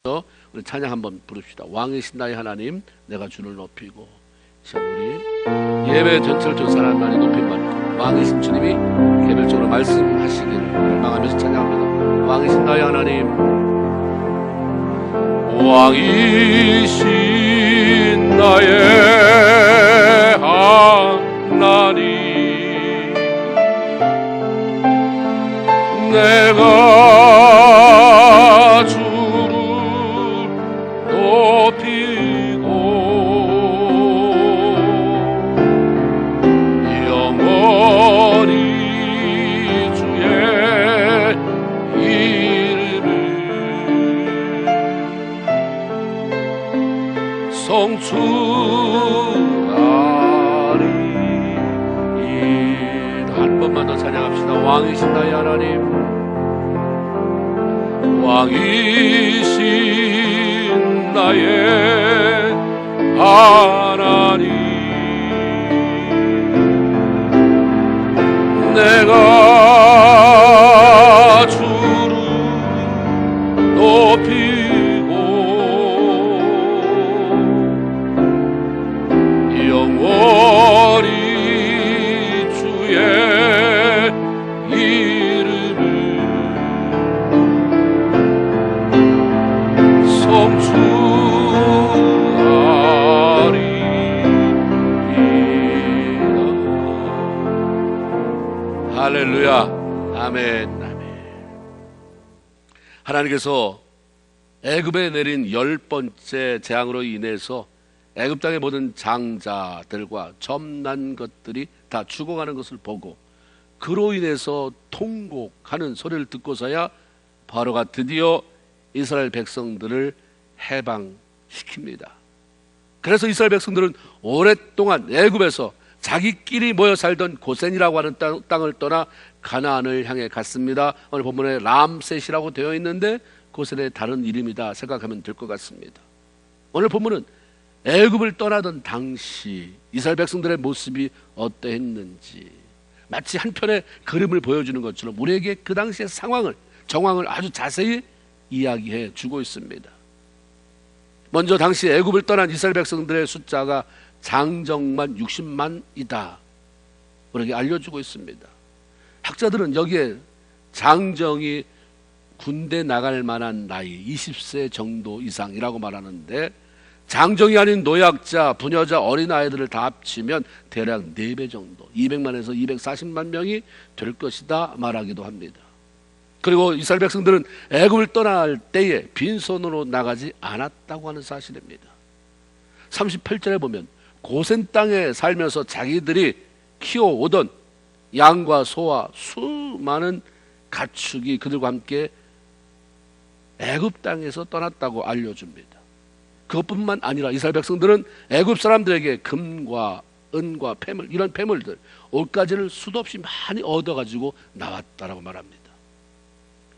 우리 찬양 한번 부릅시다. 왕이신 나의 하나님, 내가 주를 높이고. 자, 우리 예배 전체를 통해서 하나님의 높임 받고 왕이신 주님이 개별적으로 말씀하시기를 희망하면서 찬양합니다. 왕이신 나의 하나님, 왕이신 나의 하나님, 내가 주를 높이고 영원히 주의 이름을 성취하리. 한 번만 더 찬양합시다. 왕이신 나의 하나님, 왕이신 나의 하나님, 내가 주를 높이고 영원히 주의 이름을 성취하리이다. 할렐루야. 아멘. 아멘. 하나님께서 애굽에 내린 10번째 재앙으로 인해서 애굽 땅의 모든 장자들과 점난 것들이 다 죽어가는 것을 보고 그로 인해서 통곡하는 소리를 듣고서야 바로가 드디어 이스라엘 백성들을 해방시킵니다. 그래서 이스라엘 백성들은 오랫동안 애굽에서 자기끼리 모여 살던 고센이라고 하는 땅을 떠나 가나안을 향해 갔습니다. 오늘 본문에 람셋이라고 되어 있는데 고센의 다른 이름이다 생각하면 될 것 같습니다. 오늘 본문은 애굽을 떠나던 당시 이스라엘 백성들의 모습이 어떠했는지 마치 한 편의 그림을 보여주는 것처럼 우리에게 그 당시의 정황을 아주 자세히 이야기해 주고 있습니다. 먼저 당시 애굽을 떠난 이스라엘 백성들의 숫자가 장정만 60만이다 우리에게 알려주고 있습니다. 학자들은 여기에 장정이 군대 나갈 만한 나이 20세 정도 이상이라고 말하는데, 장정이 아닌 노약자, 부녀자, 어린아이들을 다 합치면 대략 4배 정도 200만에서 240만 명이 될 것이다 말하기도 합니다. 그리고 이스라엘 백성들은 애굽을 떠날 때에 빈손으로 나가지 않았다고 하는 사실입니다. 38절에 보면 고센 땅에 살면서 자기들이 키워오던 양과 소와 수많은 가축이 그들과 함께 애굽 땅에서 떠났다고 알려줍니다. 그것뿐만 아니라 이스라엘 백성들은 애굽 사람들에게 금과 은과 폐물, 이런 폐물들, 옷가지를 수도 없이 많이 얻어가지고 나왔다라고 말합니다.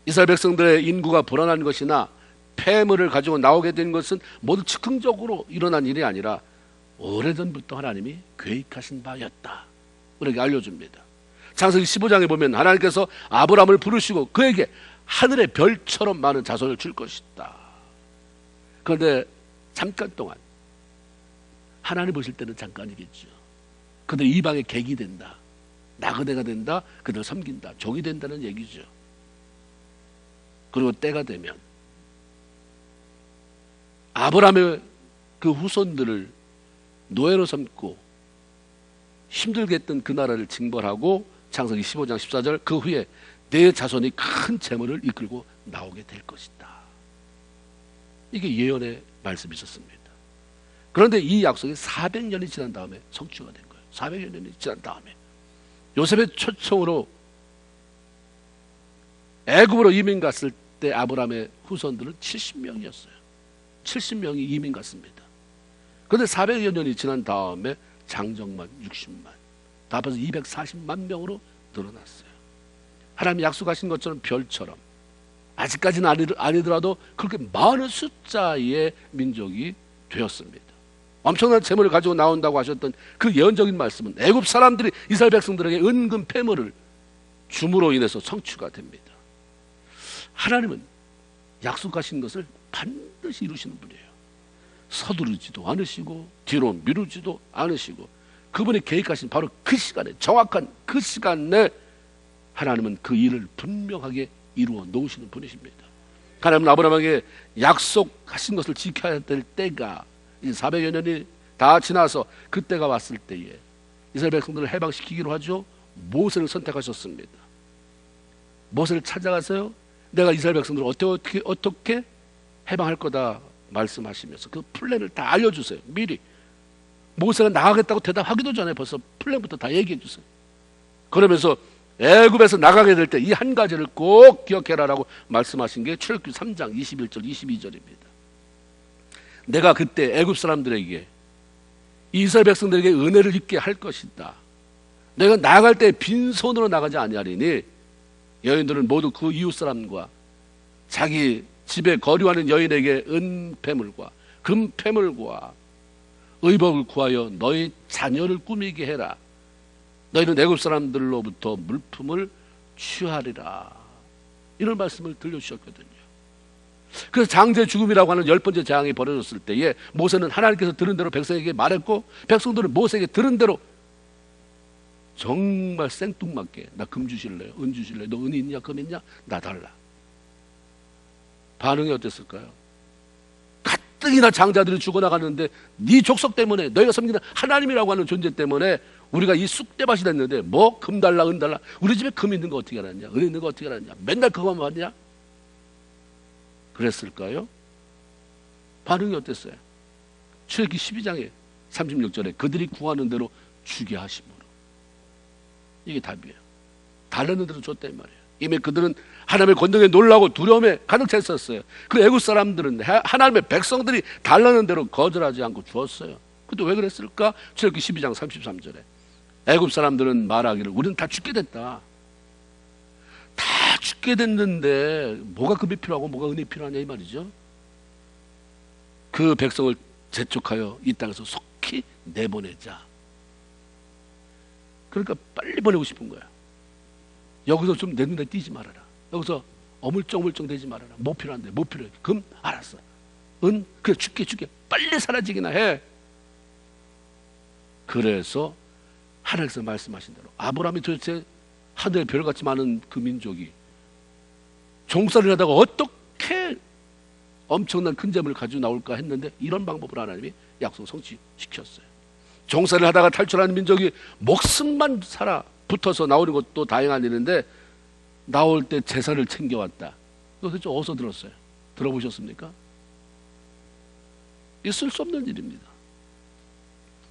이스라엘 백성들의 인구가 불어난 것이나 폐물을 가지고 나오게 된 것은 모두 즉흥적으로 일어난 일이 아니라 오래전부터 하나님이 계획하신 바였다 우리에게 알려줍니다. 창세기 15장에 보면 하나님께서 아브라함을 부르시고 그에게 하늘의 별처럼 많은 자손을 줄 것이다. 그런데 잠깐 동안, 하나님 보실 때는 잠깐이겠죠. 그들 이방의 객이 된다, 나그네가 된다, 그들 섬긴다, 종이 된다는 얘기죠. 그리고 때가 되면 아브라함의 그 후손들을 노예로 삼고 힘들게 했던 그 나라를 징벌하고 창세기 15장 14절 그 후에 내 자손이 큰 재물을 이끌고 나오게 될 것이다. 이게 예언의 말씀이 있었습니다. 그런데 이 약속이 400년이 지난 다음에 성취가 된 거예요. 400년이 지난 다음에 요셉의 초청으로 애굽으로 이민 갔을 때 아브라함의 후손들은 70명이었어요. 70명이 이민 갔습니다. 그런데 400여 년이 지난 다음에 장정만 60만, 다 합해서 240만 명으로 늘어났어요. 하나님이 약속하신 것처럼 별처럼, 아직까지는 아니더라도 그렇게 많은 숫자의 민족이 되었습니다. 엄청난 재물을 가지고 나온다고 하셨던 그 예언적인 말씀은 애굽 사람들이 이스라엘 백성들에게 은근 폐물을 줌으로 인해서 성취가 됩니다. 하나님은 약속하신 것을 반드시 이루시는 분이에요. 서두르지도 않으시고 뒤로 미루지도 않으시고 그분이 계획하신 바로 그 시간에, 정확한 그 시간에 하나님은 그 일을 분명하게 이루어 놓으시는 분이십니다. 하나님은 아브라함에게 약속하신 것을 지켜야 될 때가 이제 400여 년이 다 지나서 그때가 왔을 때에 이스라엘 백성들을 해방시키기로 하죠. 모세를 선택하셨습니다. 모세를 찾아가서요, 내가 이스라엘 백성들을 어떻게 해방할 거다 말씀하시면서 그 플랜을 다 알려주세요. 미리. 모세가 나가겠다고 대답하기도 전에 벌써 플랜부터 다 얘기해 주세요. 그러면서 애굽에서 나가게 될 때 이 한 가지를 꼭 기억해라라고 말씀하신 게 출애굽기 3장 21절 22절입니다. 내가 그때 애굽 사람들에게, 이스라엘 백성들에게 은혜를 입게 할 것이다. 내가 나갈 때 빈손으로 나가지 아니하리니 여인들은 모두 그 이웃 사람과 자기 집에 거류하는 여인에게 은폐물과 금폐물과 의복을 구하여 너희 자녀를 꾸미게 해라. 너희는 애굽 사람들로부터 물품을 취하리라. 이런 말씀을 들려주셨거든요. 그래서 장제 죽음이라고 하는 10번째 재앙이 벌어졌을 때에 모세는 하나님께서 들은 대로 백성에게 말했고, 백성들은 모세에게 들은 대로 정말 생뚱맞게 나 금 주실래요? 은 주실래요? 너 은 있냐? 금 있냐? 나 달라. 반응이 어땠을까요? 가뜩이나 장자들이 죽어나가는데 네 족속 때문에, 너희가 섬기는 하나님이라고 하는 존재 때문에 우리가 이 쑥대밭이 됐는데 뭐 금 달라 은 달라, 우리 집에 금 있는 거 어떻게 알았냐, 은 있는 거 어떻게 알았냐, 맨날 그거만 봤냐? 그랬을까요? 반응이 어땠어요? 출애굽기 12장에 36절에 그들이 구하는 대로 주게 하심으로. 이게 답이에요. 달라는 대로 줬다 이 말이에요. 이미 그들은 하나님의 권능에 놀라고 두려움에 가득 차 있었어요. 그 애굽 사람들은 하나님의 백성들이 달라는 대로 거절하지 않고 주었어요. 근데 왜 그랬을까? 출애굽기 12장 33절에 애굽 사람들은 말하기를 우리는 다 죽게 됐다. 다 죽게 됐는데 뭐가 금이 필요하고 뭐가 은이 필요하냐 이 말이죠. 그 백성을 재촉하여 이 땅에서 속히 내보내자. 그러니까 빨리 보내고 싶은 거야. 여기서 좀 내 눈에 띄지 말아라. 여기서 어물쩡어물쩡 되지 말아라. 뭐 필요한데? 뭐 필요해? 금? 알았어. 은? 그래 죽게 빨리 사라지기나 해. 그래서 하나님께서 말씀하신 대로 아브라함이 도대체 하늘의 별같이 많은 그 민족이 종살이를 하다가 어떻게 엄청난 큰 재물을 가지고 나올까 했는데 이런 방법으로 하나님이 약속을 성취시켰어요. 종살이를 하다가 탈출하는 민족이 목숨만 살아 붙어서 나오는 것도 다행한 일인데 나올 때 제사를 챙겨왔다. 이거 도대체 어디서 들었어요? 들어보셨습니까? 있을 수 없는 일입니다.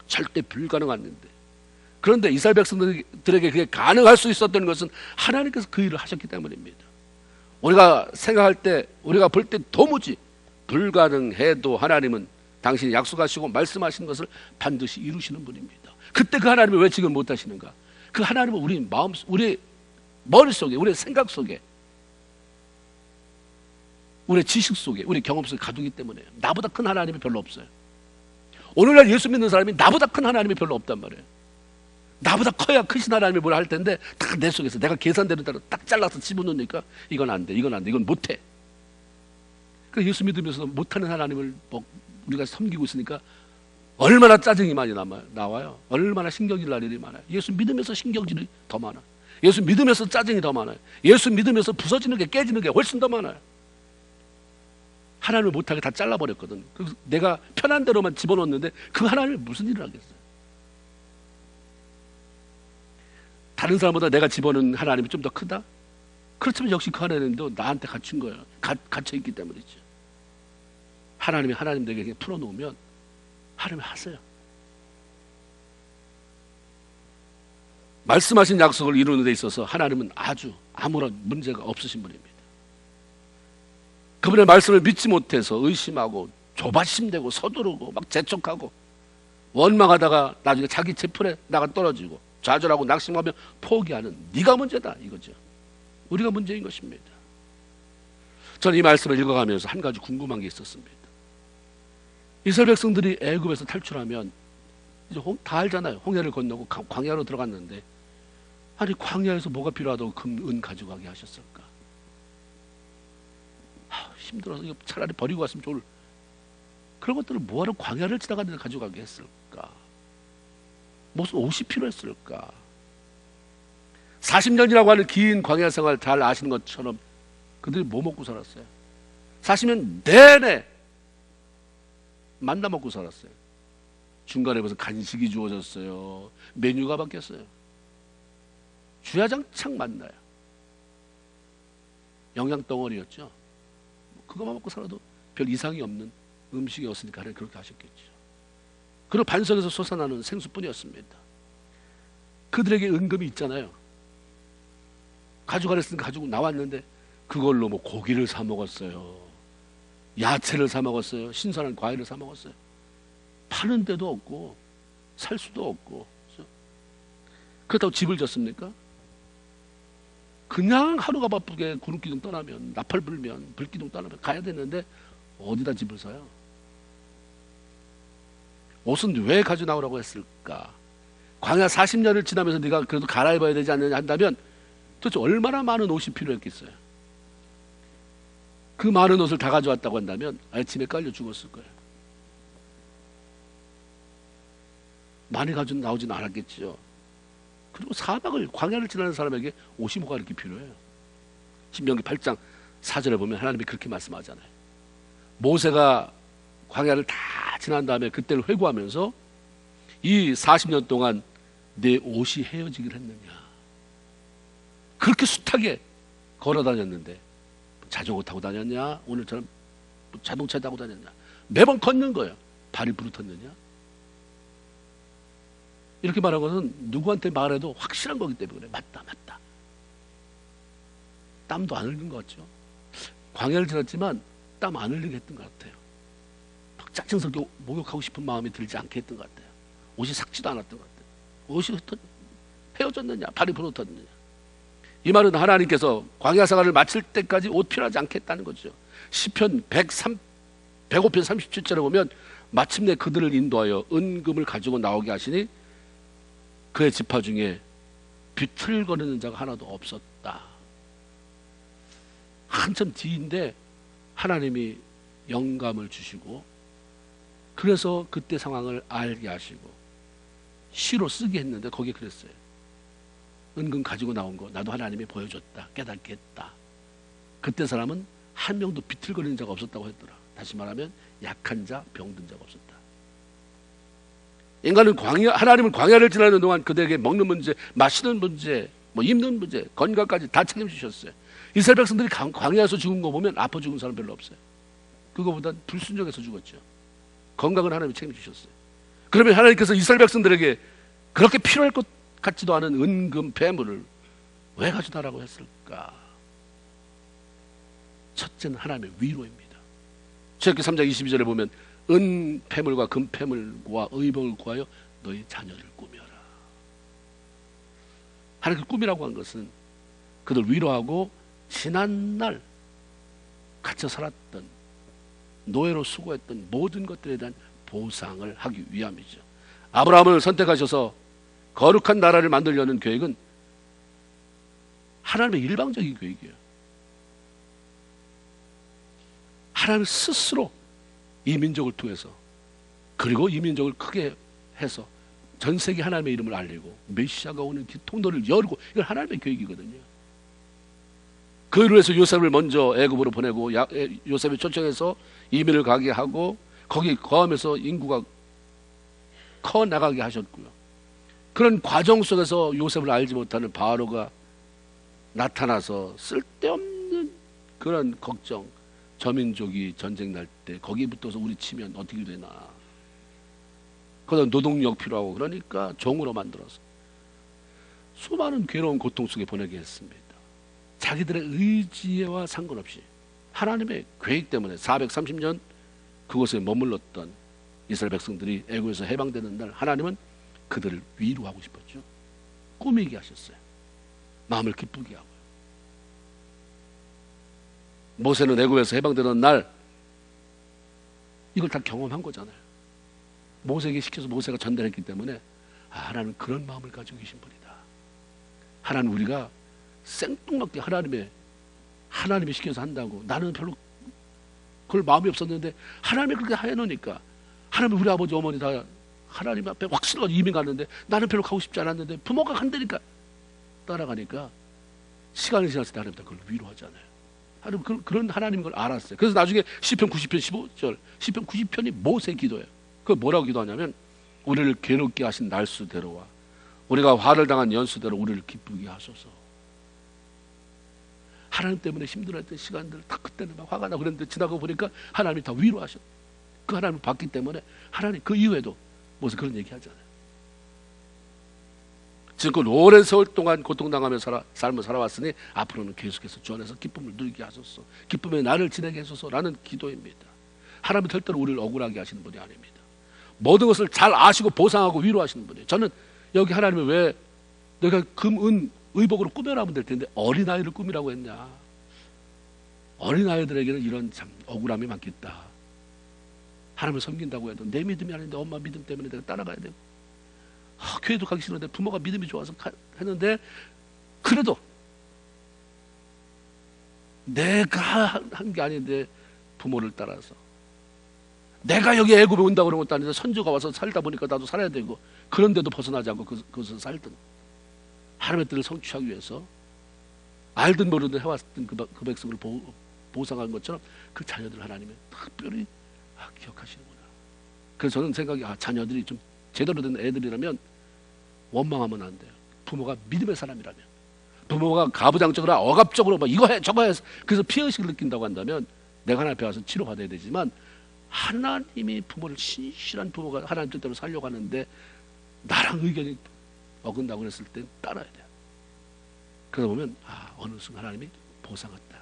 절대 불가능한 일인데, 그런데 이스라엘 백성들에게 그게 가능할 수 있었던 것은 하나님께서 그 일을 하셨기 때문입니다. 우리가 생각할 때, 우리가 볼 때 도무지 불가능해도 하나님은 당신이 약속하시고 말씀하신 것을 반드시 이루시는 분입니다. 그때 그 하나님이 왜 지금 못하시는가? 그 하나님은 우리 마음, 우리 머릿속에, 우리 생각 속에, 우리 지식 속에, 우리 경험 속에 가두기 때문에 나보다 큰 하나님이 별로 없어요. 오늘날 예수 믿는 사람이 나보다 큰 하나님이 별로 없단 말이에요. 나보다 커야 크신 하나님이 뭘 할 텐데 다 내 속에서 내가 계산되는 대로 딱 잘라서 집어넣으니까 이건 안 돼, 이건 안 돼, 이건 못해. 그 예수 믿으면서 못하는 하나님을 우리가 섬기고 있으니까 얼마나 짜증이 많이 나와요. 얼마나 신경질 날 일이 많아요. 예수 믿으면서 신경질이 더 많아요. 예수 믿으면서 짜증이 더 많아요. 예수 믿으면서 부서지는 게, 깨지는 게 훨씬 더 많아요. 하나님을 못하게 다 잘라버렸거든. 그래서 내가 편한 대로만 집어넣었는데 그 하나님이 무슨 일을 하겠어요? 다른 사람보다 내가 집어넣은 하나님이 좀 더 크다? 그렇지만 역시 그 하나님도 나한테 갇힌 거예요. 갇혀있기 때문이죠. 하나님이 하나님들에게 그냥 풀어놓으면 하나님이 하세요. 말씀하신 약속을 이루는 데 있어서 하나님은 아주 아무런 문제가 없으신 분입니다. 그분의 말씀을 믿지 못해서 의심하고 조바심되고 서두르고 막 재촉하고 원망하다가 나중에 자기 제풀에 나가 떨어지고 좌절하고 낙심하며 포기하는 네가 문제다 이거죠. 우리가 문제인 것입니다. 저는 이 말씀을 읽어가면서 한 가지 궁금한 게 있었습니다. 이스라엘 백성들이 애굽에서 탈출하면 이제 다 알잖아요. 홍해를 건너고 광야로 들어갔는데, 아니 광야에서 뭐가 필요하다고 금, 은 가지고 가게 하셨을까? 힘들어서 이거 차라리 버리고 갔으면 좋을, 그런 것들을 뭐하러 광야를 지나가는데 가져가게 했을까? 무슨 옷이 필요했을까? 40년이라고 하는 긴 광야 생활 잘 아시는 것처럼 그들이 뭐 먹고 살았어요? 40년 내내 만나 먹고 살았어요. 중간에 무슨 간식이 주어졌어요. 메뉴가 바뀌었어요. 주야장창 만나요. 영양 덩어리였죠. 그거만 먹고 살아도 별 이상이 없는 음식이었으니까 하나님 그렇게 하셨겠죠. 그리고 반석에서 솟아나는 생수뿐이었습니다. 그들에게 은금이 있잖아요. 가져가랬으니까 가지고 나왔는데 그걸로 뭐 고기를 사 먹었어요. 야채를 사 먹었어요. 신선한 과일을 사 먹었어요. 파는 데도 없고 살 수도 없고. 그렇다고 집을 졌습니까? 그냥 하루가 바쁘게 구름기둥 떠나면, 나팔 불면, 불기둥 떠나면 가야 되는데 어디다 집을 사요? 옷은 왜 가져 나오라고 했을까? 광야 40년을 지나면서 네가 그래도 갈아입어야 되지 않느냐 한다면 도대체 얼마나 많은 옷이 필요했겠어요? 그 많은 옷을 다 가져왔다고 한다면 아침에 깔려 죽었을 거예요. 많이 가져 나오지는 않았겠죠. 그리고 사막을, 광야를 지나는 사람에게 옷이 뭐가 이렇게 필요해요? 신명기 8장 4절에 보면 하나님이 그렇게 말씀하잖아요. 모세가 광야를 다 지난 다음에 그때를 회고하면서 이 40년 동안 내 옷이 헤어지기를 했느냐. 그렇게 숱하게 걸어 다녔는데 자전거 타고 다녔냐? 오늘처럼 자동차 타고 다녔냐? 매번 걷는 거예요. 발이 부르텄느냐? 이렇게 말한 것은 누구한테 말해도 확실한 거기 때문에 그래. 맞다. 땀도 안 흘린 것 같죠? 광야를 지났지만 땀 안 흘리게 했던 것 같아요. 막 짜증스럽게 목욕하고 싶은 마음이 들지 않게 했던 것 같아요. 옷이 삭지도 않았던 것 같아요. 옷이 헤어졌느냐? 발이 부르텄느냐? 이 말은 하나님께서 광야 생활을 마칠 때까지 옷 필요하지 않겠다는 거죠. 시편 105편 37절에 보면 마침내 그들을 인도하여 은금을 가지고 나오게 하시니 그의 지파 중에 비틀거리는 자가 하나도 없었다. 한참 뒤인데 하나님이 영감을 주시고 그래서 그때 상황을 알게 하시고 시로 쓰게 했는데 거기에 그랬어요. 은금 가지고 나온 거 나도 하나님이 보여줬다. 깨닫게 했다. 그때 사람은 한 명도 비틀거리는 자가 없었다고 했더라. 다시 말하면 약한 자, 병든 자가 없었다. 인간은 하나님은 광야를 지나는 동안 그들에게 먹는 문제, 마시는 문제, 뭐 입는 문제, 건강까지 다 책임지셨어요. 이스라엘 백성들이 광야에서 죽은 거 보면 아파 죽은 사람 별로 없어요. 그거보다 불순종해서 죽었죠. 건강은 하나님이 책임지셨어요. 그러면 하나님께서 이스라엘 백성들에게 그렇게 필요할 것 같지도 않은 은금, 폐물을 왜 가져다라고 했을까? 첫째는 하나님의 위로입니다. 출애굽기 3장 22절에 보면 은 폐물과 금 폐물과 의복을 구하여 너희 자녀를 꾸며라. 하나님 그 꿈이라고 한 것은 그들 위로하고 지난날 갇혀 살았던 노예로 수고했던 모든 것들에 대한 보상을 하기 위함이죠. 아브라함을 선택하셔서 거룩한 나라를 만들려는 계획은 하나님의 일방적인 계획이에요. 하나님 스스로 이 민족을 통해서 그리고 이 민족을 크게 해서 전 세계 하나님의 이름을 알리고 메시아가 오는 통로를 열고 이건 하나님의 계획이거든요. 그를 위해서 요셉을 먼저 애굽으로 보내고 요셉을 초청해서 이민을 가게 하고 거기 거하면서 인구가 커 나가게 하셨고요. 그런 과정 속에서 요셉을 알지 못하는 바로가 나타나서 쓸데없는 그런 걱정, 저 민족이 전쟁 날 때 거기 붙어서 우리 치면 어떻게 되나. 그다음 노동력 필요하고 그러니까 종으로 만들어서 수많은 괴로운 고통 속에 보내게 했습니다. 자기들의 의지와 상관없이 하나님의 계획 때문에 430년 그곳에 머물렀던 이스라엘 백성들이 애굽에서 해방되는 날 하나님은 그들을 위로하고 싶었죠. 꾸미게 하셨어요. 마음을 기쁘게 하고요. 모세는 애굽에서 해방되는 날 이걸 다 경험한 거잖아요. 모세에게 시켜서 모세가 전달했기 때문에 하나님은 그런 마음을 가지고 계신 분이다. 하나님 우리가 생뚱맞게 하나님이 시켜서 한다고 나는 별로 그걸 마음이 없었는데 하나님이 그렇게 해놓으니까, 하나님이 우리 아버지 어머니 다 하나님 앞에 확실하게 이민 갔는데 나는 별로 가고 싶지 않았는데 부모가 간다니까 따라가니까 시간이 지났을 때 하나님 다 그걸 위로하잖아요. 하나님 그런 하나님인 걸 알았어요. 그래서 나중에 시편 90편 15절, 시편 90편이 모세 기도예요. 그 뭐라고 기도하냐면, 우리를 괴롭게 하신 날수대로와 우리가 화를 당한 연수대로 우리를 기쁘게 하소서. 하나님 때문에 힘들었던 시간들 다 그때는 막 화가 나고 그랬는데 지나고 보니까 하나님이 다 위로하셨. 그 하나님을 봤기 때문에 하나님 그 이후에도 무슨 그런 얘기 하잖아요. 지금 오랜 세월 동안 고통당하며 삶을 살아왔으니 앞으로는 계속해서 주 안에서 기쁨을 누리게 하소서, 기쁨의 날을 지내게 하소서라는 기도입니다. 하나님은 절대로 우리를 억울하게 하시는 분이 아닙니다. 모든 것을 잘 아시고 보상하고 위로하시는 분이에요. 저는 여기 하나님이 왜 너희가 금, 은, 의복으로 꾸며나면 될 텐데 어린아이를 꾸미라고 했냐. 어린아이들에게는 이런 참 억울함이 많겠다. 하나님을 섬긴다고 해도 내 믿음이 아닌데 엄마 믿음 때문에 내가 따라가야 되고, 교회도 가기 싫은데 부모가 믿음이 좋아서 했는데, 그래도 내가 한 게 아닌데 부모를 따라서, 내가 여기 애굽에 온다고 그런 것도 아닌데 선조가 와서 살다 보니까 나도 살아야 되고, 그런데도 벗어나지 않고 그것을 살던 하나님의 뜻을 성취하기 위해서 알든 모르든 해왔던 그 백성을 보상한 것처럼 그 자녀들 하나님이 특별히 기억하시는구나. 그래서 저는 생각이, 자녀들이 좀 제대로 된 애들이라면 원망하면 안 돼요. 부모가 믿음의 사람이라면, 부모가 가부장적으로 억압적으로 막 이거 해 저거 해 그래서 피해의식을 느낀다고 한다면 내가 하나님 앞에 와서 치료받아야 되지만, 하나님이 부모를, 신실한 부모가 하나님 뜻대로 살려고 하는데 나랑 의견이 어긋나고 그랬을 땐 따라야 돼요. 그러다 보면 어느 순간 하나님이 보상했다.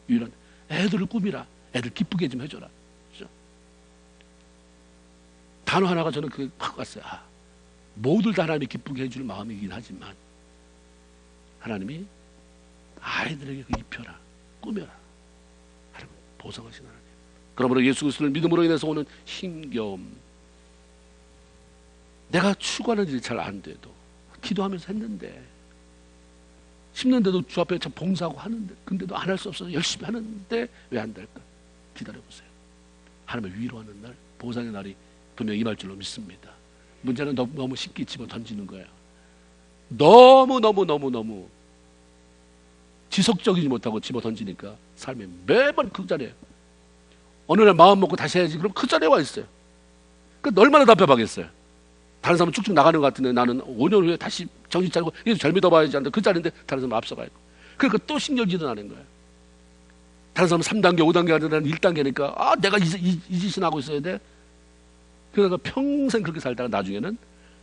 이런 애들을 꾸미라, 애들 기쁘게 좀 해줘라. 그렇죠? 단어 하나가 저는 그게 확 왔어요. 모두를 다 하나님이 기쁘게 해줄 마음이긴 하지만 하나님이 아이들에게 그 입혀라, 꾸며라. 하나님 보상하신 하나님. 그러므로 예수 그리스도를 믿음으로 인해서 오는 힘겨움, 내가 추구하는 일이 잘 안 돼도 기도하면서 했는데, 심는데도 주 앞에 참 봉사하고 하는데, 근데도 안 할 수 없어서 열심히 하는데 왜 안 될까? 기다려보세요. 하나님의 위로하는 날, 보상의 날이 분명히 임할 줄로 믿습니다. 문제는 너무 쉽게 집어 던지는 거예요. 너무 지속적이지 못하고 집어 던지니까 삶이 매번 그 자리에요. 어느 날 마음 먹고 다시 해야지, 그럼 그 자리에 와 있어요. 그러니까 얼마나 답답하겠어요. 다른 사람은 쭉쭉 나가는 것 같은데 나는 5년 후에 다시 정신 차리고 계속 잘 믿어봐야지 하는데 그 자리인데 다른 사람은 앞서가 있고, 그러니까 또 신경질이 나는 거예요. 다른 사람은 3단계 5단계 하는데 나는 1단계니까 내가 이 짓은 하고 있어야 돼. 그러다가 평생 그렇게 살다가 나중에는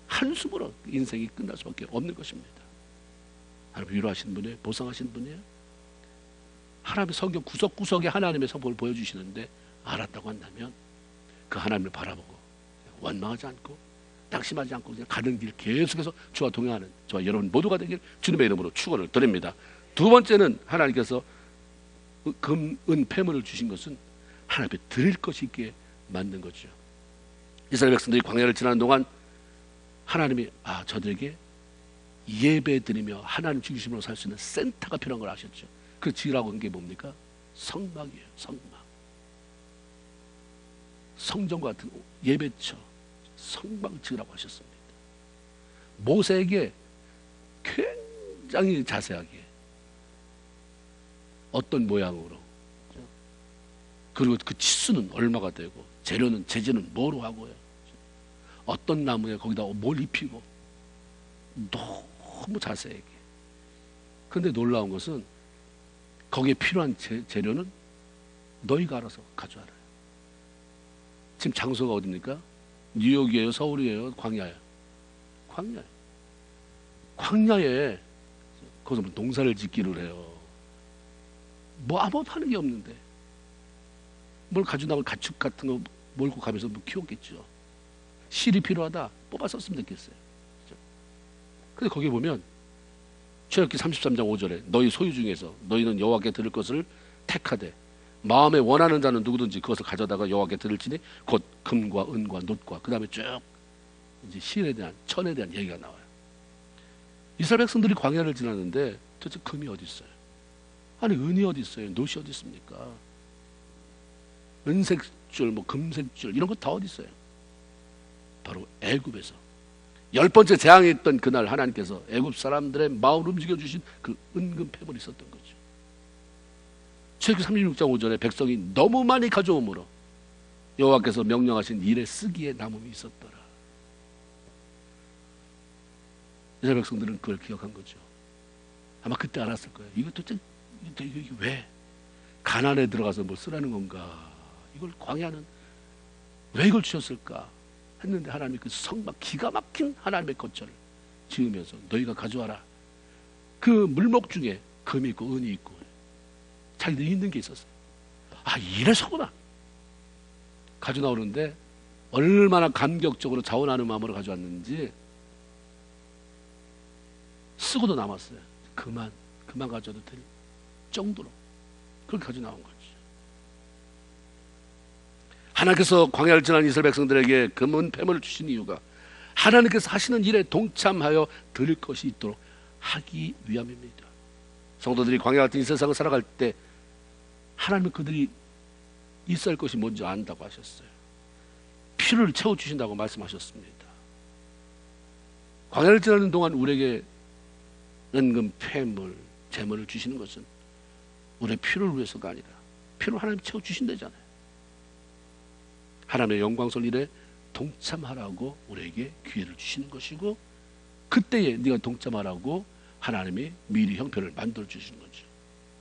한숨으로 인생이 끝날 수밖에 없는 것입니다. 하나님 위로하시는 분이에요. 보상하시는 분이에요. 하나님의 성경 구석구석에 하나님의 성품을 보여주시는데 알았다고 한다면 그 하나님을 바라보고 원망하지 않고 낙심하지 않고 그냥 가는 길 계속해서 주와 동행하는 저와 여러분 모두가 되길 주님의 이름으로 축원을 드립니다. 두 번째는 하나님께서 금, 은, 폐물을 주신 것은 하나님 앞에 드릴 것이 있게 만든 거죠. 이스라엘 백성들이 광야를 지나는 동안 하나님이 저들에게 예배 드리며 하나님 중심으로 살 수 있는 센터가 필요한 걸 아셨죠. 그 지으라고 한 게 뭡니까? 성막이에요. 성막. 성전과 같은 예배처, 성막 지으라고 하셨습니다. 모세에게 굉장히 자세하게 어떤 모양으로, 그리고 그 치수는 얼마가 되고 재질은 뭐로 하고요, 어떤 나무에 거기다 뭘 입히고, 너무 자세하게. 그런데 놀라운 것은 거기에 필요한 재료는 너희가 알아서 가져와라. 지금 장소가 어디입니까? 뉴욕이에요? 서울이에요? 광야예요? 광야예요. 광야에 거기서 농사를 짓기를 해요. 뭐 아무것도 하는 게 없는데 뭘 가지고 나면 가축 같은 거 몰고 가면서 뭐 키웠겠죠. 실이 필요하다, 뽑아 썼으면 됐겠어요. 근데 거기 보면 출애굽기 33장 5절에 너희 소유 중에서 너희는 여호와께 드릴 것을 택하되 마음에 원하는 자는 누구든지 그것을 가져다가 여호와께 드릴지니 곧 금과 은과 놋과, 그 다음에 쭉 이제 실에 대한, 천에 대한 얘기가 나와요. 이스라엘 백성들이 광야를 지났는데 도대체 금이 어디 있어요? 아니 은이 어디 있어요? 놋이 어디 있습니까? 은색줄, 뭐 금색줄 이런 거 다 어디 있어요? 바로 애굽에서 10번째 재앙이 있던 그날 하나님께서 애굽 사람들의 마음을 움직여주신 그 은금 폐물이 있었던 거죠. 출애굽기 36장 5절에 백성이 너무 많이 가져오므로 여호와께서 명령하신 일에 쓰기에 남음이 있었더라. 이스라엘 백성들은 그걸 기억한 거죠. 아마 그때 알았을 거예요. 이거 도대체 이게 왜 가나안에 들어가서 뭘 쓰라는 건가? 이걸 광야는 왜 이걸 주셨을까? 했는데 하나님이 그 성막 기가 막힌 하나님의 거처를 지으면서 너희가 가져와라. 그 물목 중에 금이 있고 은이 있고 자기들이 있는 게 있었어요. 아, 이래서구나. 가져 나오는데 얼마나 감격적으로 자원하는 마음으로 가져왔는지 쓰고도 남았어요. 그만 가져도 될 정도로 그렇게 가져 나온 거죠. 하나님께서 광야를 지난 이스라엘 백성들에게 금은 폐물을 주신 이유가 하나님께서 하시는 일에 동참하여 드릴 것이 있도록 하기 위함입니다. 성도들이 광야 같은 이 세상을 살아갈 때 하나님은 그들이 있어야 할 것이 뭔지 안다고 하셨어요. 피를 채워주신다고 말씀하셨습니다. 광야를 지나는 동안 우리에게 은금, 폐물, 재물을 주시는 것은 우리의 피를 위해서가 아니라 피를 하나님 채워주신다잖아요. 하나님의 영광스러운 일에 동참하라고 우리에게 기회를 주시는 것이고 그때에 네가 동참하라고 하나님이 미리 형편을 만들어 주시는 거죠.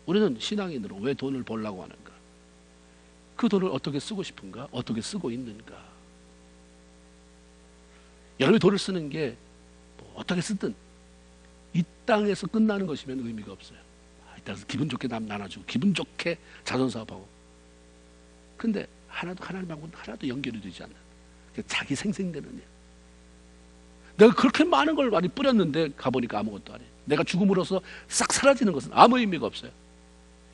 우리는 신앙인으로 왜 돈을 벌려고 하는가? 그 돈을 어떻게 쓰고 싶은가? 어떻게 쓰고 있는가? 여러분이 돈을 쓰는 게 뭐 어떻게 쓰든 이 땅에서 끝나는 것이면 의미가 없어요. 이 땅에서 기분 좋게 남 나눠주고 기분 좋게 자선사업하고 근데 하나님하고는 하나도 연결이 되지 않는 자기 생생되는 일. 내가 그렇게 많은 걸 많이 뿌렸는데 가보니까 아무것도 아니에요. 내가 죽음으로써 싹 사라지는 것은 아무 의미가 없어요.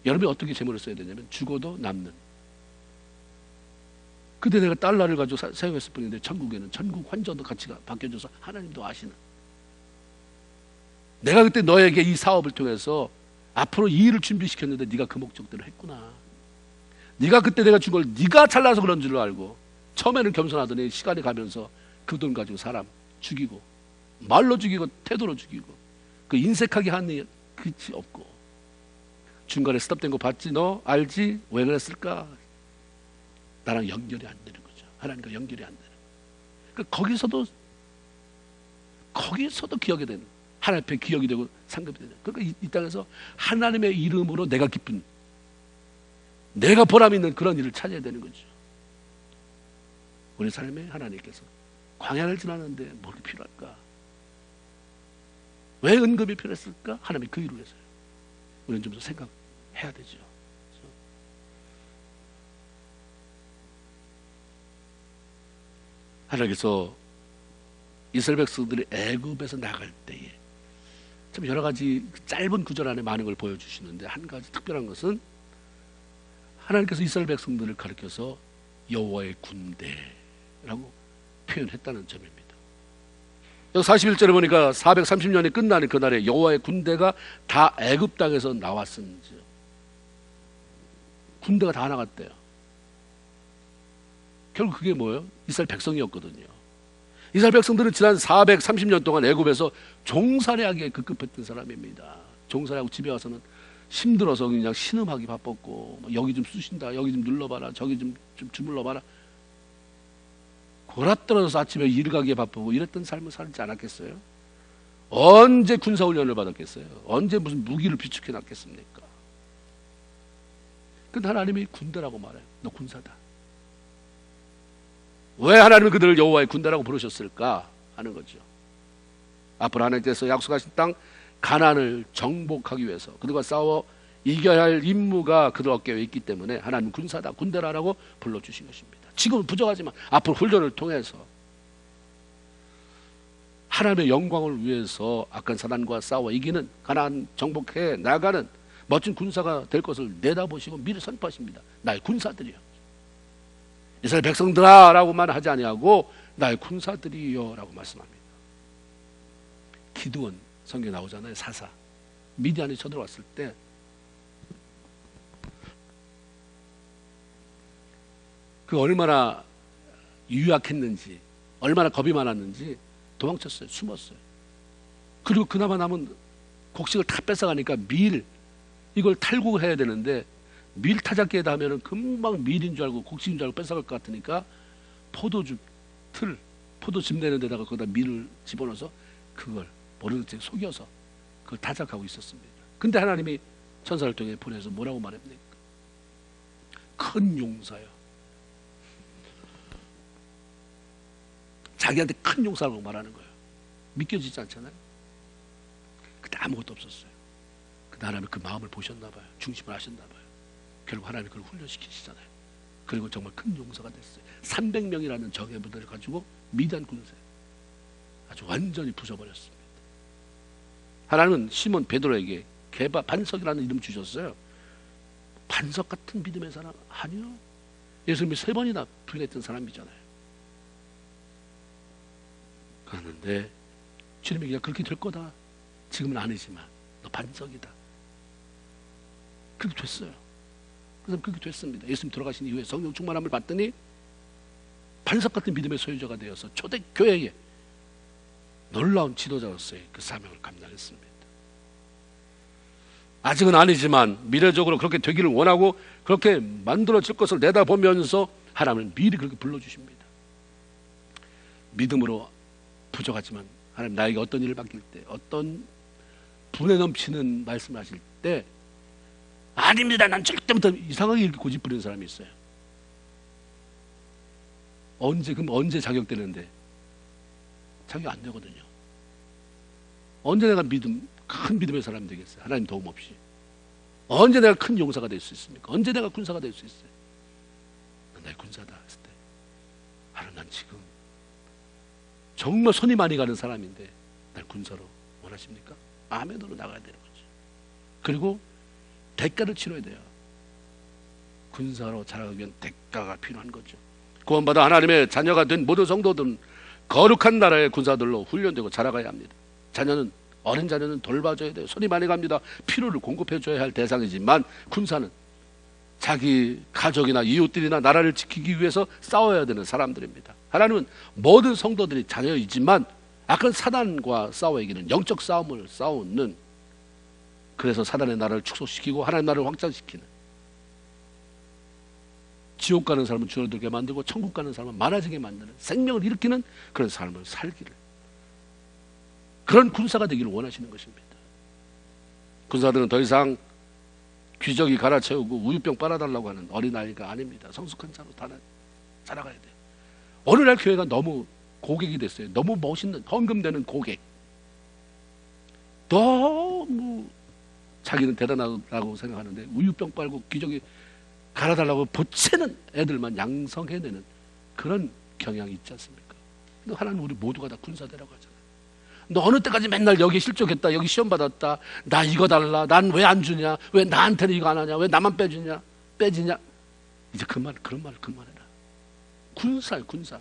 여러분이 어떻게 재물을 써야 되냐면 죽어도 남는. 그때 내가 달러를 가지고 사용했을 뿐인데 천국에는 천국 환전도 가치가 바뀌어져서 하나님도 아시는. 내가 그때 너에게 이 사업을 통해서 앞으로 이 일을 준비시켰는데 네가 그 목적대로 했구나. 네가 그때 내가 준 걸 네가 잘나서 그런 줄 알고 처음에는 겸손하더니 시간이 가면서 그 돈 가지고 사람 죽이고 말로 죽이고 태도로 죽이고 그 인색하게 한 일 끝이 없고 중간에 스톱된 거 봤지? 너 알지? 왜 그랬을까? 나랑 연결이 안 되는 거죠. 하나님과 연결이 안 되는 거예요. 거기서도 기억이 되는 하나님 앞에 기억이 되고 상급이 되는. 그러니까 이 땅에서 하나님의 이름으로 내가 기쁜 내가 보람 있는 그런 일을 찾아야 되는 거죠. 우리 삶에 하나님께서 광야를 지나는데 뭘 필요할까? 왜 은금이 필요했을까? 하나님이 그 일을 위해서요. 우리는 좀 더 생각해야 되죠. 하나님께서 이스라엘 백성들이 애굽에서 나갈 때에 참 여러 가지 짧은 구절 안에 많은 걸 보여주시는데 한 가지 특별한 것은 하나님께서 이스라엘 백성들을 가리켜서 여호와의 군대라고 표현했다는 점입니다. 여기 41절에 보니까 430년이 끝나는 그날에 여호와의 군대가 다 애굽 땅에서 나왔은지 군대가 다 나갔대요. 결국 그게 뭐예요? 이스라엘 백성이었거든요. 이스라엘 백성들은 지난 430년 동안 애굽에서 종살이하기에 급급했던 사람입니다. 종살이하고 집에 와서는 힘들어서 그냥 신음하기 바빴고 여기 좀 쑤신다, 여기 좀 눌러봐라, 저기 좀 주물러봐라. 골아떨어져서 아침에 일 가기에 바쁘고 이랬던 삶을 살지 않았겠어요? 언제 군사훈련을 받았겠어요? 언제 무슨 무기를 비축해 놨겠습니까? 근데 하나님이 군대라고 말해요. 너 군사다. 왜 하나님은 그들을 여호와의 군대라고 부르셨을까 하는 거죠. 앞으로 하나님께서 약속하신 땅 가나안을 정복하기 위해서 그들과 싸워 이겨야 할 임무가 그들 어깨에 있기 때문에 하나님 군사다, 군대라라고 불러주신 것입니다. 지금은 부족하지만 앞으로 훈련을 통해서 하나님의 영광을 위해서 악한 사단과 싸워 이기는 가나안 정복해 나가는 멋진 군사가 될 것을 내다보시고 미리 선포하십니다. 나의 군사들이요. 이스라엘 백성들아 라고만 하지 아니하고 나의 군사들이요 라고 말씀합니다. 기드온 성경에 나오잖아요. 사사 미디안이 쳐들어왔을 때 그 얼마나 유약했는지, 얼마나 겁이 많았는지 도망쳤어요. 숨었어요. 그리고 그나마 남은 곡식을 다 뺏어가니까 밀, 이걸 탈구해야 되는데 밀 타작기에다 하면은 금방 밀인 줄 알고 곡식인 줄 알고 뺏어갈 것 같으니까 포도즙 틀, 포도즙 내는 데다가 거기다 밀을 집어넣어서 그걸 모르는 채 속여서 그걸 타작하고 있었습니다. 근데 하나님이 천사를 통해 보내서 뭐라고 말합니까? 큰 용사요. 자기한테 큰 용사라고 말하는 거예요. 믿겨지지 않잖아요. 그때 아무것도 없었어요. 근데 하나님이 그 마음을 보셨나 봐요. 중심을 아셨나 봐요. 결국 하나님이 그걸 훈련시키시잖아요. 그리고 정말 큰 용사가 됐어요. 300명이라는 정예부대를 가지고 미디안 군세 아주 완전히 부숴버렸습니다. 하나님은 시몬 베드로에게 반석이라는 이름 주셨어요. 반석 같은 믿음의 사람 아니요. 예수님이 3번이나 부인했던 사람이잖아요. 그런데 주님이 그냥 그렇게 될 거다. 지금은 아니지만 너 반석이다. 그렇게 됐어요. 그래서 그렇게 됐습니다. 예수님 돌아가신 이후에 성령 충만함을 받더니 반석 같은 믿음의 소유자가 되어서 초대교회에 놀라운 지도자로서의 그 사명을 감당했습니다. 아직은 아니지만 미래적으로 그렇게 되기를 원하고 그렇게 만들어질 것을 내다보면서 하나님은 미리 그렇게 불러주십니다. 믿음으로 부족하지만 하나님 나에게 어떤 일을 맡길 때, 어떤 분에 넘치는 말씀을 하실 때 아닙니다, 난 절대부터 이상하게 이렇게 고집 부리는 사람이 있어요. 언제 자격되는데? 자격 안 되거든요. 언제 내가 큰 믿음의 사람이 되겠어요? 하나님 도움 없이. 언제 내가 큰 용사가 될 수 있습니까? 언제 내가 군사가 될 수 있어요? 난 나의 군사다 했을 때 하나님, 난 지금 정말 손이 많이 가는 사람인데 날 군사로 원하십니까? 아멘으로 나가야 되는 거죠. 그리고 대가를 치러야 돼요. 군사로 자라가기 위한 대가가 필요한 거죠. 구원받아 하나님의 자녀가 된 모든 성도들은 거룩한 나라의 군사들로 훈련되고 자라가야 합니다. 어린 자녀는 돌봐줘야 돼요. 손이 많이 갑니다. 필요를 공급해줘야 할 대상이지만 군사는 자기 가족이나 이웃들이나 나라를 지키기 위해서 싸워야 되는 사람들입니다. 하나님은 모든 성도들이 자녀이지만 악한 사단과 싸워야 하기는 영적 싸움을 싸우는, 그래서 사단의 나라를 축소시키고 하나님의 나라를 확장시키는, 지옥 가는 사람은 줄어들게 만들고 천국 가는 사람은 많아지게 만드는, 생명을 일으키는 그런 삶을 살기를, 그런 군사가 되기를 원하시는 것입니다. 군사들은 더 이상 귀저귀 갈아채우고 우유병 빨아달라고 하는 어린아이가 아닙니다. 성숙한 자로 자라가야 돼요. 어느 날 교회가 너무 고객이 됐어요. 너무 멋있는 헌금되는 고객. 너무 자기는 대단하다고 생각하는데 우유병 빨고 귀저귀 갈아달라고 보채는 애들만 양성해내는 그런 경향이 있지 않습니까? 근데 하나님 우리 모두가 다 군사되라고 하잖아요. 너 어느 때까지 맨날 여기 실족했다, 여기 시험 받았다, 나 이거 달라, 난 왜 안 주냐, 왜 나한테는 이거 안 하냐, 왜 나만 빼지냐. 이제 그런 말을 그만해라. 군사예요, 군사.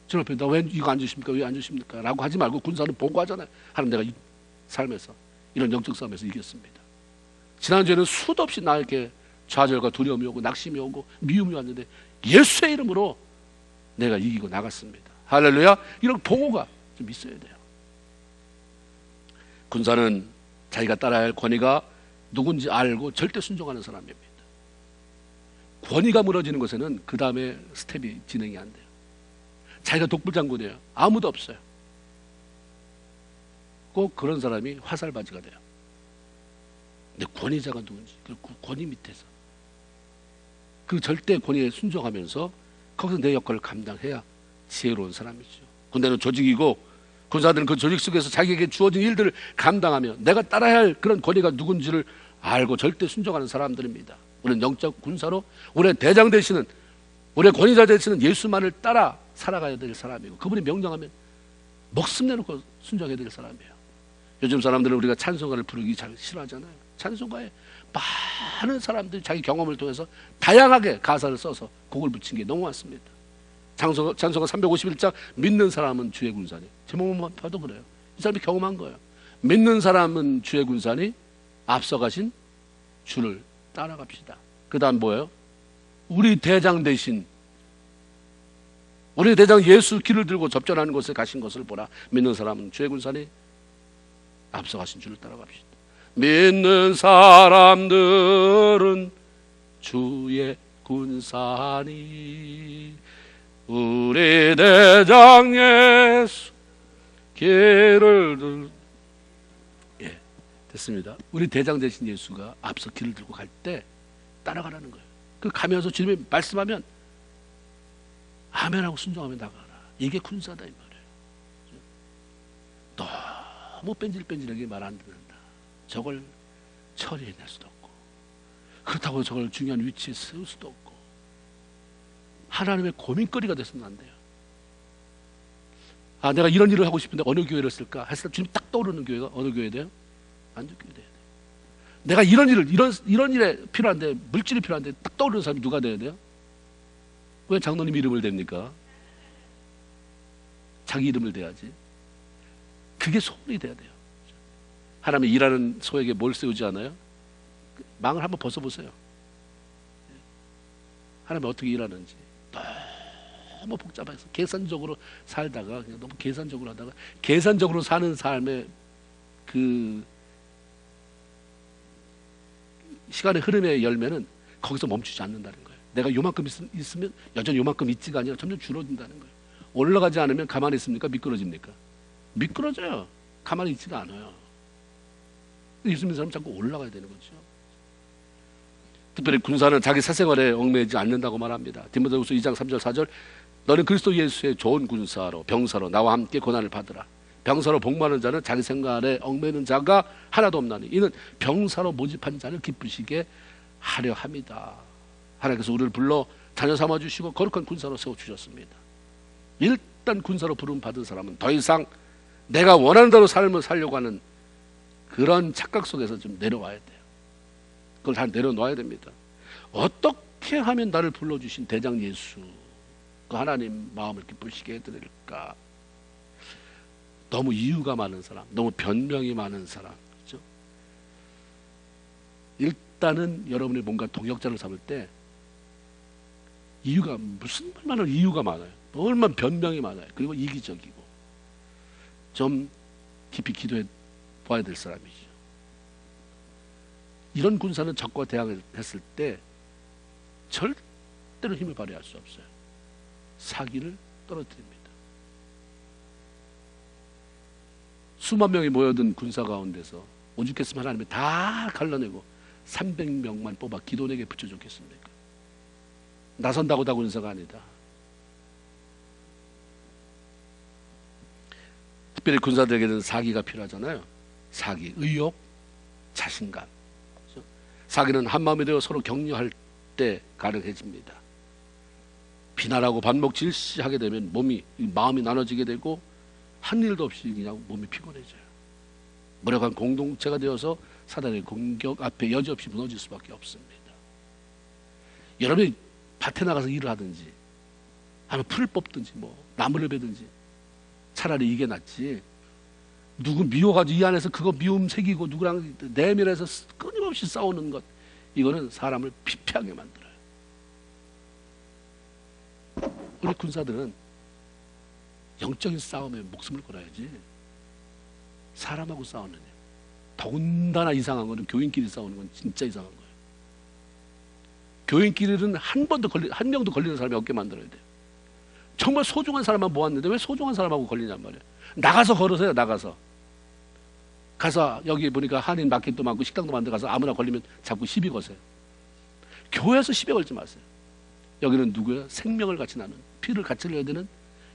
저 옆에 나 왜 이거 안 주십니까, 왜 안 주십니까 라고 하지 말고 군사는 보고하잖아요. 하나님, 내가 이 삶에서 이런 영적 싸움에서 이겼습니다. 지난주에는 수도 없이 나에게 좌절과 두려움이 오고 낙심이 오고 미움이 왔는데 예수의 이름으로 내가 이기고 나갔습니다. 할렐루야. 이런 보고가 좀 있어야 돼요. 군사는 자기가 따라야 할 권위가 누군지 알고 절대 순종하는 사람입니다. 권위가 무너지는 것에는 그 다음에 스텝이 진행이 안 돼요. 자기가 독불장군이에요. 아무도 없어요. 꼭 그런 사람이 화살바지가 돼요. 근데 권위자가 누군지, 그 권위 밑에서 그 절대 권위에 순종하면서 거기서 내 역할을 감당해야 지혜로운 사람이죠. 군대는 조직이고 군사들은 그 조직 속에서 자기에게 주어진 일들을 감당하며 내가 따라야 할 그런 권위가 누군지를 알고 절대 순종하는 사람들입니다. 우리는 영적 군사로 우리의 대장 되시는, 우리의 권위자 되시는 예수만을 따라 살아가야 될 사람이고, 그분이 명령하면 목숨 내놓고 순종해야 될 사람이에요. 요즘 사람들은 우리가 찬송가를 부르기 잘 싫어하잖아요. 찬송가에 많은 사람들이 자기 경험을 통해서 다양하게 가사를 써서 곡을 붙인 게 너무 많습니다. 찬송가 351장 믿는 사람은 주의 군사니, 제목만 봐도 그래요. 이 사람이 경험한 거예요. 믿는 사람은 주의 군사니 앞서가신 주를 따라갑시다. 그 다음 뭐예요? 우리 대장 대신 우리 대장 예수 길을 들고 접전하는 곳에 가신 것을 보라. 믿는 사람은 주의 군산이 앞서가신 줄을 따라갑시다. 믿는 사람들은 주의 군산이 우리 대장 예수 길을 들. 예, 됐습니다. 우리 대장 되신 예수가 앞서 길을 들고 갈 때 따라가라는 거예요. 그 가면서 주님이 말씀하면 아멘하고 순종하면 나가라. 이게 군사다 이 말이에요. 너무 뺀질뺀질하게 말 안 듣는다. 저걸 처리해낼 수도 없고, 그렇다고 저걸 중요한 위치에 세울 수도 없고, 하나님의 고민거리가 됐으면 안 돼요. 아, 내가 이런 일을 하고 싶은데 어느 교회를 쓸까 했을 때 주님 딱 떠오르는 교회가 어느 교회 돼요? 안주교회 돼요. 내가 이런 일에 필요한데, 물질이 필요한데 딱 떠오르는 사람이 누가 돼야 돼요? 왜 장로님 이름을 댑니까? 자기 이름을 대야지. 그게 소원이 돼야 돼요. 하나님이 일하는 소에게 뭘 세우지 않아요? 망을 한번 벗어보세요. 하나님이 어떻게 일하는지 너무 복잡해서 계산적으로 살다가 그냥 너무 계산적으로 하다가 계산적으로 사는 삶의 그 시간의 흐름의 열매는 거기서 멈추지 않는다는 거예요. 내가 요만큼 있으면 여전히 요만큼 있지가 아니라 점점 줄어든다는 거예요. 올라가지 않으면 가만히 있습니까? 미끄러집니까? 미끄러져요. 가만히 있지가 않아요. 예수 믿는 사람 자꾸 올라가야 되는 거죠. 특별히 군사는 자기 사생활에 얽매이지 않는다고 말합니다. 디모데후서 2장 3절 4절 너는 그리스도 예수의 좋은 군사로 병사로 나와 함께 고난을 받으라. 병사로 복무하는 자는 자기 생활에 얽매이는 자가 하나도 없나니 이는 병사로 모집한 자를 기쁘시게 하려 함이다. 하나님께서 우리를 불러 자녀 삼아주시고 거룩한 군사로 세워주셨습니다. 일단 군사로 부름 받은 사람은 더 이상 내가 원하는 대로 삶을 살려고 하는 그런 착각 속에서 좀 내려와야 돼요. 그걸 다 내려놓아야 됩니다. 어떻게 하면 나를 불러주신 대장 예수 그 하나님 마음을 기쁘시게 해드릴까? 너무 이유가 많은 사람, 너무 변명이 많은 사람, 그렇죠? 일단은 여러분이 뭔가 동역자를 삼을 때 이유가 무슨 얼마나 이유가 많아요. 얼마나 변명이 많아요. 그리고 이기적이고 좀 깊이 기도해 봐야 될 사람이죠. 이런 군사는 적과 대항을 했을 때 절대로 힘을 발휘할 수 없어요. 사기를 떨어뜨립니다. 수만 명이 모여든 군사 가운데서 오죽했으면 하나님이 다 갈라내고 300명만 뽑아 기도원에게 붙여줬겠습니까? 나선다고 다 군사가 아니다. 특별히 군사들에게는 사기가 필요하잖아요. 사기, 의욕, 자신감. 그렇죠? 사기는 한마음이 되어 서로 격려할 때 가능해집니다. 비난하고 반목 질시하게 되면 마음이 나눠지게 되고 한 일도 없이 그냥 몸이 피곤해져요. 무력한 공동체가 되어서 사단의 공격 앞에 여지없이 무너질 수밖에 없습니다. 여러분이 밭에 나가서 일을 하든지 아니면 풀을 뽑든지 나무를 베든지 차라리 이게 낫지. 누구 미워가지고 이 안에서 그거 미움 새기고 누구랑 내밀해서 끊임없이 싸우는 것, 이거는 사람을 피폐하게 만들어요. 우리 군사들은 영적인 싸움에 목숨을 걸어야지 사람하고 싸우느냐. 더군다나 이상한 거는 교인끼리 싸우는 건 진짜 이상한 거예요. 교인끼리는 한 명도 걸리는 사람이 없게 만들어야 돼요. 정말 소중한 사람만 모았는데 왜 소중한 사람하고 걸리냔 말이에요. 나가서 걸으세요. 나가서 가서 여기 보니까 한인 마켓도 많고 식당도 많은데 가서 아무나 걸리면 자꾸 시비 거세요. 교회에서 시비 걸지 마세요. 여기는 누구예요? 생명을 같이 나눈, 피를 같이 흘려야 되는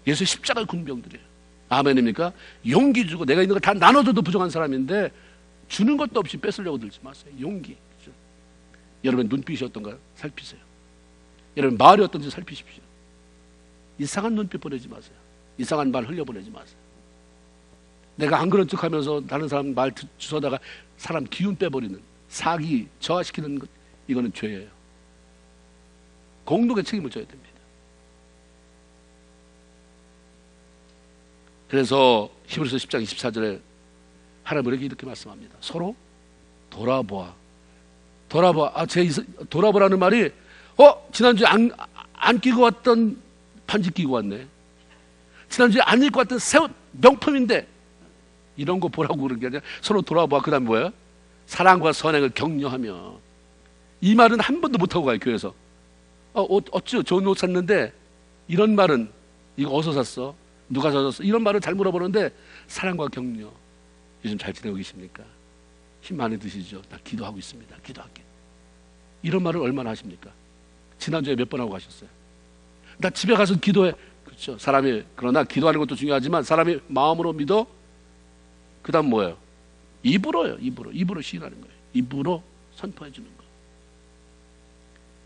예수의 십자가의 군병들이에요. 아멘입니까? 용기 주고 내가 있는 거 다 나눠줘도 부족한 사람인데 주는 것도 없이 뺏으려고 들지 마세요. 용기. 그렇죠? 여러분 눈빛이 어떤가요? 살피세요. 여러분 말이 어떤지 살피십시오. 이상한 눈빛 보내지 마세요. 이상한 말 흘려보내지 마세요. 내가 안 그런 척하면서 다른 사람 말 주워다가 사람 기운 빼버리는 사기, 저하시키는 것, 이거는 죄예요. 공동의 책임을 져야 됩니다. 그래서 히브리서 10장 24절에 하나님 우리에게 이렇게 말씀합니다. 서로 돌아보아. 돌아보라는 말이 지난주에 안 끼고 왔던 반지 끼고 왔네. 지난주에 안 입고 왔던 새 옷 명품인데, 이런 거 보라고 그런 게 아니라 서로 돌아봐. 그 다음 뭐야? 사랑과 선행을 격려하며. 이 말은 한 번도 못하고 가요, 교회에서. 어찌 좋은 옷 샀는데, 이런 말은, 이거 어디서 샀어? 누가 사줬어? 이런 말을 잘 물어보는데, 사랑과 격려. 요즘 잘 지내고 계십니까? 힘 많이 드시죠? 나 기도하고 있습니다. 기도할게. 이런 말을 얼마나 하십니까? 지난주에 몇 번 하고 가셨어요? 나 집에 가서 기도해. 그렇죠. 그러나 기도하는 것도 중요하지만 사람이 마음으로 믿어. 그 다음 뭐예요? 입으로요. 입으로 시인하는 거예요. 입으로 선포해 주는 거.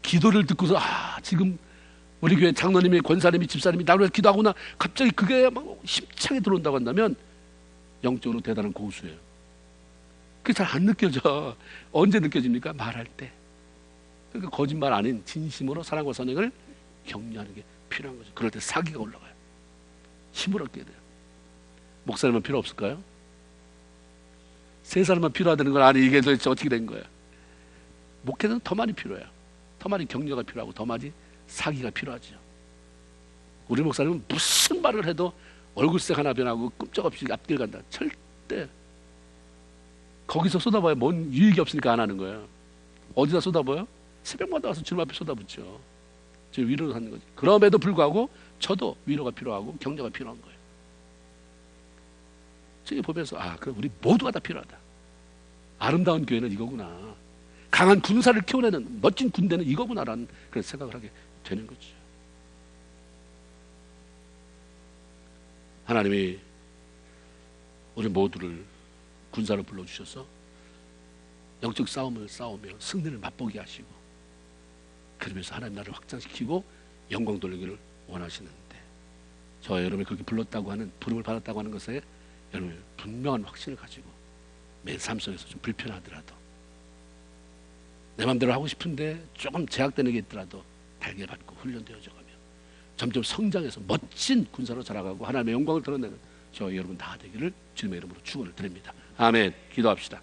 기도를 듣고서 지금 우리 교회 장로님이, 권사님이, 집사님이 나를 위해서 기도하구나. 갑자기 그게 막 힘차게 들어온다고 한다면 영적으로 대단한 고수예요. 그게 잘 안 느껴져. 언제 느껴집니까? 말할 때. 그러니까 거짓말 아닌 진심으로 사랑과 선행을 격려하는 게 필요한 거죠. 그럴 때 사기가 올라가요. 힘을 얻게 돼요. 목사님은 필요 없을까요? 세 사람만 필요하다는 건 아니, 이게 도대체 어떻게 된 거예요? 목회는 더 많이 필요해요. 더 많이 격려가 필요하고 더 많이 사기가 필요하죠. 우리 목사님은 무슨 말을 해도 얼굴색 하나 변하고 끔짝없이 앞길 간다. 절대. 거기서 쏟아봐야 뭔 유익이 없으니까 안 하는 거예요. 어디다 쏟아봐요? 새벽마다 와서 주님 앞에 쏟아붓죠. 저 위로를 하는 거지. 그럼에도 불구하고 저도 위로가 필요하고 격려가 필요한 거예요. 저기 보면서 그럼 우리 모두가 다 필요하다. 아름다운 교회는 이거구나. 강한 군사를 키워내는 멋진 군대는 이거구나라는 그런 생각을 하게 되는 거죠. 하나님이 우리 모두를 군사로 불러주셔서 영적 싸움을 싸우며 승리를 맛보게 하시고, 그러면서 하나님 나라를 확장시키고 영광 돌리기를 원하시는데, 저와 여러분이 그렇게 불렀다고 하는, 부름을 받았다고 하는 것에 여러분이 분명한 확신을 가지고 매일 삶 속에서 좀 불편하더라도, 내 마음대로 하고 싶은데 조금 제약되는 게 있더라도 달게 받고 훈련되어져 가며 점점 성장해서 멋진 군사로 자라가고 하나님의 영광을 드러내는 저와 여러분 다 되기를 주님의 이름으로 축원을 드립니다. 아멘. 기도합시다.